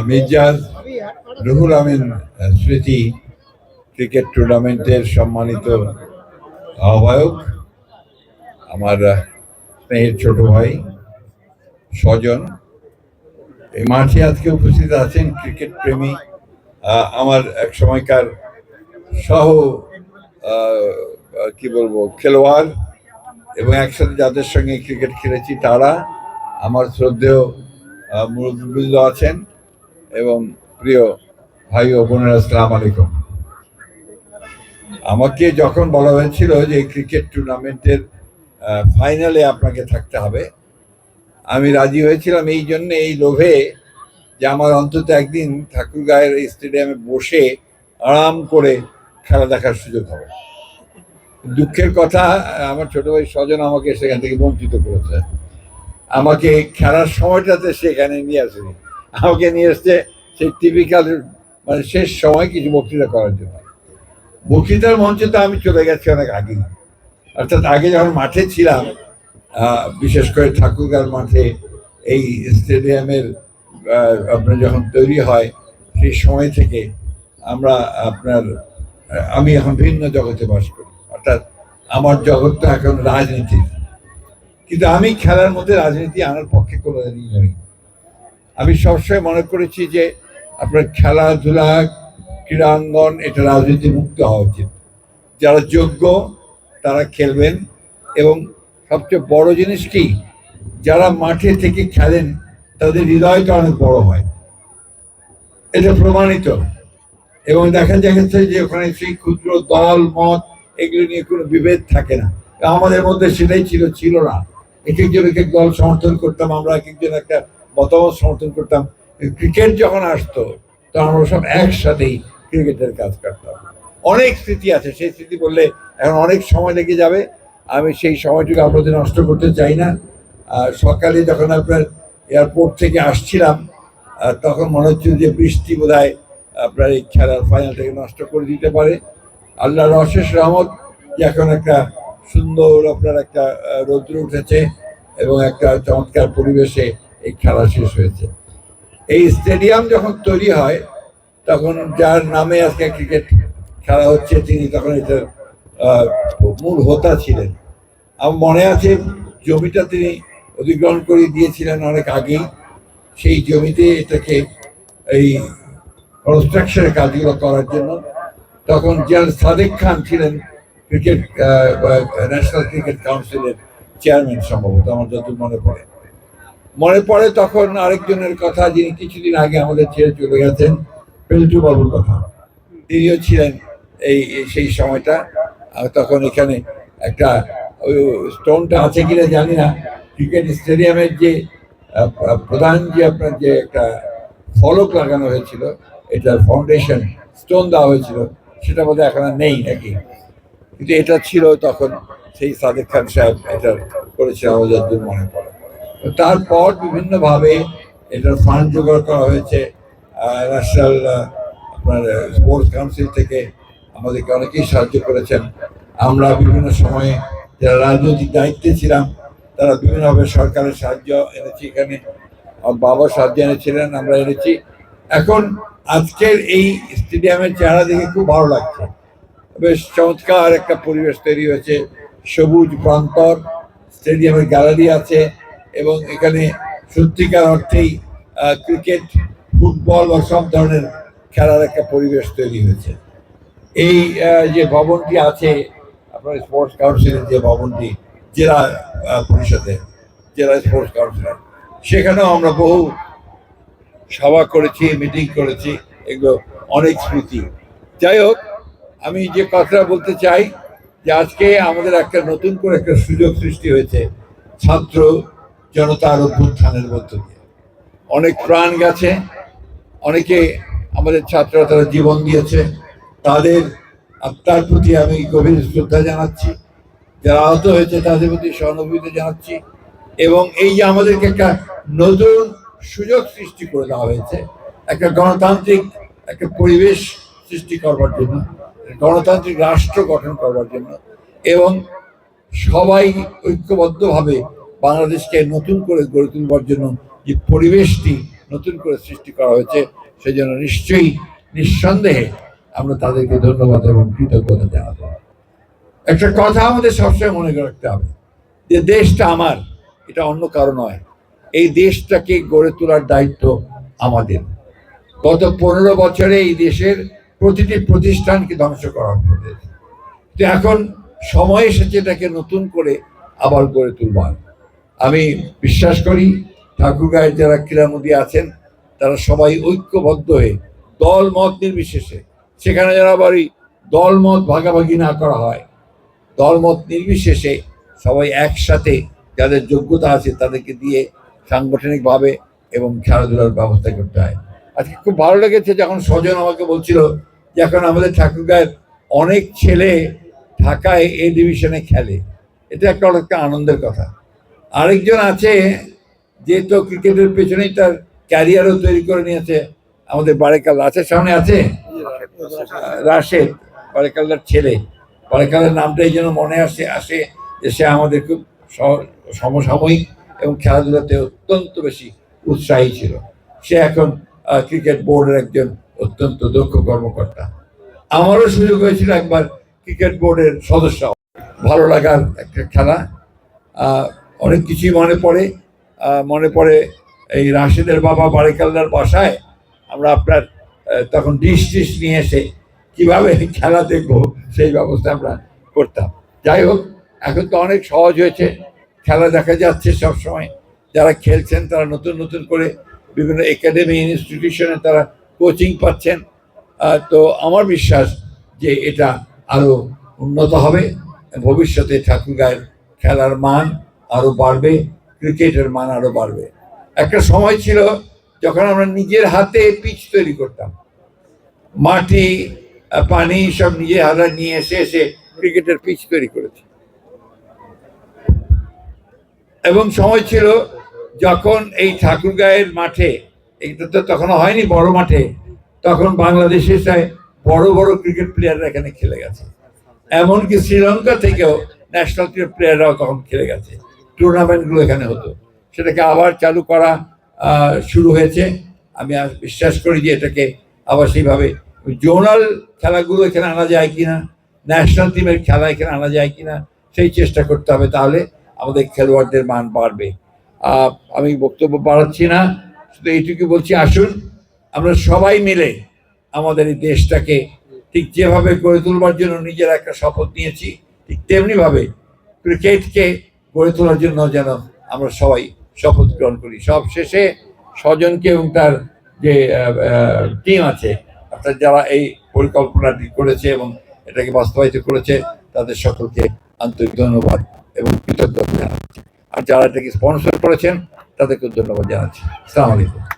মির্জাজ রুহুল আমিন স্মৃতি ক্রিকেট টুর্নামেন্টের সম্মানিত আহ্বায়ক, আমার স্নেহের ছোট ভাই স্বজন এই মাঠে আজকে উপস্থিত আছেন, ক্রিকেট প্রেমী আমার এক সময়কার সহ কি বলবো খেলোয়াড় এবং একসাথে যাদের সঙ্গে ক্রিকেট খেলেছি তারা, আমার শ্রদ্ধেয় মুরব্বীবৃন্দ আছেন এবং প্রিয় ভাই ও বোনেরা, আসসালামু আলাইকুম। আমাকে যখন বলা হয়েছিল যে ক্রিকেট টুর্নামেন্টের ফাইনালে আপনাকে থাকতে হবে, আমি রাজি হয়েছিলাম এই জন্য, এই লোভে যে আমার অন্তত একদিন ঠাকুরগাঁয়ের স্টেডিয়ামে বসে আরাম করে খেলা দেখার সুযোগ হবে। দুঃখের কথা, আমার ছোট ভাই স্বজন আমাকে সেখান থেকে বঞ্চিত করেছে। আমাকে খেলার সময়টাতে সেখানে নিয়ে আসেনি, আমাকে নিয়ে এসছে সেই টিপিক্যাল মানে শেষ সময় কিছু বক্তৃতা করার জন্য। বক্তৃতার মঞ্চে তো আমি চলে গেছি অনেক আগে, অর্থাৎ আগে যখন মাঠে ছিলাম, বিশেষ করে ঠাকুরগাঁর মাঠে এই স্টেডিয়ামের আপনার যখন তৈরি হয় সেই সময় থেকে আমি এখন ভিন্ন জগতে বাস করি, অর্থাৎ আমার জগৎটা এখন রাজনীতি। কিন্তু আমি খেলার মধ্যে রাজনীতি আনার পক্ষে কোনোদিনই নই। আমি সবসময় মনে করেছি যে আপনার খেলাধুলা, ক্রীড়াঙ্গন এটা রাজনীতি মুক্ত হওয়া উচিত। যারা যোগ্য তারা খেলবেন, এবং সবচেয়ে বড় জিনিস কি, যারা মাঠে থেকে খেলেন তাদের হৃদয়টা অনেক বড় হয়, এটা প্রমাণিত। এবং দেখা যাচ্ছে যে ওখানে সেই ক্ষুদ্র দল মত এগুলো নিয়ে কোনো বিভেদ থাকে না। আমাদের মধ্যে সেটাই ছিল না। এক একজন এক এক দল সমর্থন করতাম, আমরা এক একজন একটা মতামত সমর্থন করতাম। ক্রিকেট যখন আসতো তখন আমরা সব একসাথেই ক্রিকেটের কাজ করতাম। অনেক স্মৃতি আছে, সেই স্মৃতি বললে এখন অনেক সময় লেগে যাবে, আমি সেই সময়টুকু আপনাদের নষ্ট করতে চাই না। সকালে যখন আপনার এয়ারপোর্ট থেকে আসছিলাম তখন মনে হচ্ছিল যে বৃষ্টি বোধহয় আপনার এই খেলার ফাইনালটাকে নষ্ট করে দিতে পারে। আল্লাহর অশেষ রহমত যে এখন একটা সুন্দর আপনার একটা রৌদ্র উঠেছে এবং একটা চমৎকার পরিবেশে এই খেলা শেষ হয়েছে। এই স্টেডিয়াম যখন তৈরি হয় তখন যার নামে আজকে ক্রিকেট খেলা হচ্ছে তিনি তখন এটার মূল হোতা ছিলেন। আমার মনে আছে জমিটা তিনি অধিগ্রহণ করে দিয়েছিলেন অনেক আগেই। সেই জমিতে এটাকে এই কনস্ট্রাকশনের কাজগুলো করার জন্য তখন জেনারেল সাদেক খান ছিলেন ক্রিকেট ন্যাশনাল ক্রিকেট কাউন্সিলের চেয়ারম্যান, সম্ভবত আমার যতদূর মনে পড়ে। তখন আরেকজনের কথা, যিনি কিছুদিন আগে আমাদের ছেড়ে চলে গেছেন, পেল্টু বাবুর কথা, তিনিও ছিলেন সেই সময়টা। তখন এখানে একটা ওই স্টোনটা আছে কিনা জানি না, ক্রিকেট স্টেডিয়ামের যে প্রধান যে আপনার যে একটা ফলক লাগানো হয়েছিল, এটার ফাউন্ডেশন স্টোন দেওয়া হয়েছিল, সেটা বোধহয় এখন আর নেই নাকি, কিন্তু এটা ছিল তখন সেই সাদেক খান সাহেব এটা করেছিল আমাদের দূর মনে পড়ে। তারপর বিভিন্নভাবে এটার ফান্ড জোগাড় করা হয়েছে। ন্যাশনাল আপনার স্পোর্টস কাউন্সিল থেকে আমাদেরকে অনেকেই সাহায্য করেছেন। আমরা বিভিন্ন সময়ে যারা রাজনৈতিক দায়িত্বে ছিলাম তারা বিভিন্নভাবে সরকারের সাহায্য এনেছি, এখানে বাবা সাহায্য এনেছিলেন, আমরা এনেছি। এখন আজকের এই স্টেডিয়ামের চেহারা দেখে খুব ভালো লাগছে, বেশ চমৎকার একটা পরিবেশ তৈরি হয়েছে, সবুজ প্রান্তর, স্টেডিয়ামের গ্যালারি আছে এবং এখানে সত্যিকার অর্থেই ক্রিকেট, ফুটবল বা সব ধরনের খেলার একটা পরিবেশ তৈরি হয়েছে। এই যে ভবনটি আছে আপনার স্পোর্টস কাউন্সিলের যে ভবনটি, জেলা পরিষদের জেলা স্পোর্টস কাউন্সিলের, সেখানেও আমরা বহু সভা করেছি, মিটিং করেছি, এগুলো অনেক স্মৃতি। যাই হোক, আমি যে কথাটা বলতে চাই যে আজকে আমাদের একটা নতুন করে একটা সুযোগ সৃষ্টি হয়েছে ছাত্র জনতার অভ্যুত্থানের মধ্য দিয়ে। অনেক প্রাণ গেছে, অনেকে আমাদের ছাত্ররা তারা জীবন দিয়েছে, তাদের আত্মার প্রতি আমি গভীর শ্রদ্ধা জানাচ্ছি। যারা আহত হয়েছে তাদের প্রতি সহানুভূতি জানাচ্ছি। এবং এই যে আমাদেরকে একটা নতুন সুযোগ সৃষ্টি করে দেওয়া হয়েছে একটা গণতান্ত্রিক একটা পরিবেশ সৃষ্টি করবার জন্য, গণতান্ত্রিক রাষ্ট্র গঠন করবার জন্য, এবং সবাই ঐক্যবদ্ধভাবে বাংলাদেশকে নতুন করে গড়ে তুলবার জন্য যে পরিবেশটি নতুন করে সৃষ্টি করা হয়েছে সেজন্য নিশ্চয়ই নিঃসন্দেহে আমরা তাদেরকে ধন্যবাদ এবং কৃতজ্ঞতা জানাবো। একটা কথা আমাদের সবসময় মনে রাখতে হবে যে দেশটা আমার, এটা অন্য কারো নয়। এই দেশটাকে গড়ে তোলার দায়িত্ব আমাদের। গত 15 বছরে এই দেশের প্রতিটি প্রতিষ্ঠানকে ধ্বংস করা হয়েছে। তো এখন সময় এসেছে এটাকে নতুন করে আবার গড়ে তুলবার। আমি বিশ্বাস করি ঠাকুরগাঁয়ের যারা ক্রীড়ামোদী আছেন তারা সবাই ঐক্যবদ্ধ হয়ে দল মত নির্বিশেষে, সেখানে যারা আবার দল মত ভাগাভাগি না করা হয়, দল মত নির্বিশেষে সবাই একসাথে যাদের যোগ্যতা আছে তাদেরকে দিয়ে সাংগঠনিকভাবে এবং খেলাধুলার ব্যবস্থা করতে হয়। আজকে খুব ভালো লেগেছে যখন স্বজন আমাকে বলছিল যে এখন আমাদের ঠাকুরগাঁয়ের অনেক ছেলে ঢাকায় এ ডিভিশনে খেলে। এটা একটা অনেক আনন্দের কথা। আরেকজন আছে যে তো ক্রিকেটের পেছনেই তার ক্যারিয়ারও তৈরি করে নিয়েছে, আমাদের বারেকাল আছে, সামনে আছে রাশেদ, বারেকালদার ছেলে। বারেকালের নামটা এই জন্য মনে আসে যে সে আমাদের খুব সমসাময়িক এবং খেলাধুলাতে অত্যন্ত বেশি উৎসাহী ছিল। সে এখন ক্রিকেট বোর্ডের একজন অত্যন্ত দক্ষ কর্মকর্তা। আমারও সুযোগ হয়েছিল একবার ক্রিকেট বোর্ডের সদস্য। ভালো লাগার একটা খেলা। অনেক কিছুই মনে পড়ে এই রাশেদের বাবা বারেকালদার বাসায় আমরা আপনার তখন ডিশ নিয়ে এসে কিভাবে খেলা দেখবো সেই ব্যবস্থা আমরা করতাম। যাই হোক, এখন তো অনেক সহজ হয়েছে, খেলা দেখা যাচ্ছে সবসময়। যারা খেলছেন তারা নতুন নতুন করে বিভিন্ন একাডেমি ইনস্টিটিউশনে তারা কোচিং পাচ্ছেন। তো আমার বিশ্বাস যে এটা আরো উন্নত হবে, ভবিষ্যতে ঠাকুরগাঁয়ের খেলার মান আরো বাড়বে, ক্রিকেটের মান আরো বাড়বে। একটা সময় ছিল যখন আমরা নিজের হাতে পিচ তৈরি করতাম, মাটি পানি সব নিজের হাতে নিয়ে এসে ক্রিকেটের পিচ তৈরি করেছি। এবং সময় ছিল যখন এই ঠাকুরগাঁয়ের মাঠে, এটা তো তখন হয়নি বড় মাঠে, তখন বাংলাদেশের বড় বড় ক্রিকেট প্লেয়াররা এখানে খেলে গেছে। এমনকি শ্রীলঙ্কা থেকেও ন্যাশনাল ক্রিকেট প্লেয়াররাও তখন খেলে গেছে। টুর্নামেন্টগুলো এখানে হতো, সেটাকে আবার চালু করা শুরু হয়েছে। আমি বিশ্বাস করি যে এটাকে আবার সেইভাবে জোনাল খেলাগুলো এখানে আনা যায় কিনা, ন্যাশনাল টিমের খেলা এখানে আনা যায় কিনা সেই চেষ্টা করতে হবে, তাহলে আমাদের খেলোয়াড়দের মান বাড়বে। আমি বক্তব্য বাড়াচ্ছি না, শুধু এইটুকু বলছি, আসুন আমরা সবাই মিলে আমাদের এই দেশটাকে ঠিক যেভাবে গড়ে তুলবার জন্য নিজেরা একটা শপথ নিয়েছি, ঠিক তেমনিভাবে ক্রিকেটকে গড়ে তোলার জন্য যেন আমরা সবাই শপথ গ্রহণ করি। সব শেষে স্বজনকে এবং তার যে টিম আছে অর্থাৎ যারা এই পরিকল্পনাটি করেছে এবং এটাকে বাস্তবায়িত করেছে তাদের সকলকে আন্তরিক ধন্যবাদ এবং কৃতজ্ঞতা জানাচ্ছি। আর যারা এটাকে স্পন্সর করেছেন তাদেরকে ধন্যবাদ জানাচ্ছি। আসসালামু আলাইকুম।